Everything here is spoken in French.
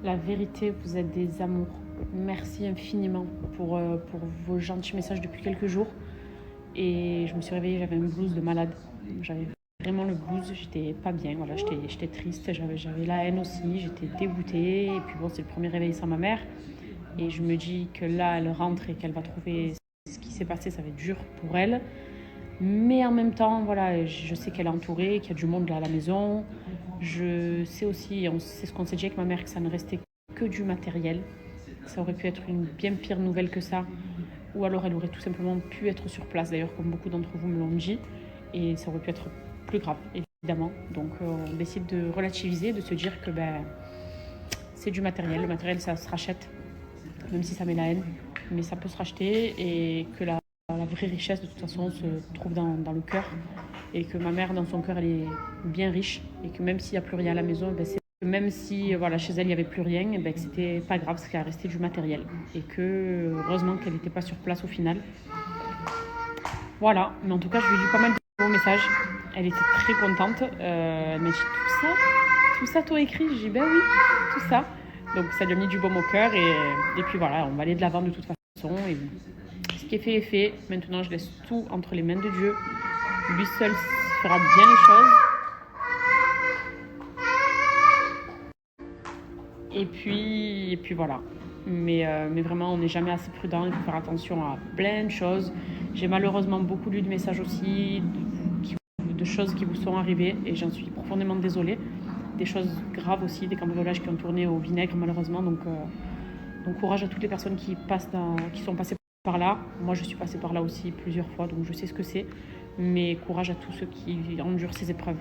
La vérité, vous êtes des amours. Merci infiniment pour vos gentils messages depuis quelques jours. Et je me suis réveillée, j'avais un blues de malade. J'avais vraiment le blues, j'étais pas bien, voilà, j'étais triste, j'avais la haine aussi, j'étais dégoûtée. Et puis bon, c'est le premier réveil sans ma mère. Et je me dis que là, elle rentre et qu'elle va trouver ce qui s'est passé, ça va être dur pour elle. Mais en même temps, voilà, je sais qu'elle est entourée, qu'il y a du monde là à la maison. Je sais aussi, c'est ce qu'on s'est dit avec ma mère, que ça ne restait que du matériel. Ça aurait pu être une bien pire nouvelle que ça. Ou alors elle aurait tout simplement pu être sur place, d'ailleurs, comme beaucoup d'entre vous me l'ont dit. Et ça aurait pu être plus grave, évidemment. Donc on décide de relativiser, de se dire que c'est du matériel. Le matériel, ça se rachète, même si ça met la haine. Mais ça peut se racheter et que la vraie richesse, de toute façon, se trouve dans le cœur. Et que ma mère, dans son cœur, elle est bien riche. Et que même s'il n'y a plus rien à la maison, même si voilà, chez elle, il n'y avait plus rien, que c'était pas grave, parce qu'elle restait du matériel. Et que, heureusement qu'elle n'était pas sur place au final. Voilà, mais en tout cas, je lui ai dit pas mal de bons messages. Elle était très contente. Elle m'a dit tout ça, toi écrit. J'ai dit ben oui, tout ça. Donc ça lui a mis du baume au cœur et puis voilà, on va aller de l'avant de toute façon. Et ce qui est fait est fait. Maintenant, je laisse tout entre les mains de Dieu. Lui seul fera bien les choses. Et puis voilà. Mais vraiment, on n'est jamais assez prudent. Il faut faire attention à plein de choses. J'ai malheureusement beaucoup lu de messages aussi, de choses qui vous sont arrivées, et j'en suis profondément désolée. Des choses graves aussi, des cambriolages qui ont tourné au vinaigre malheureusement. Donc courage à toutes les personnes qui sont passées par là. Moi, je suis passée par là aussi plusieurs fois, donc je sais ce que c'est. Mais courage à tous ceux qui endurent ces épreuves.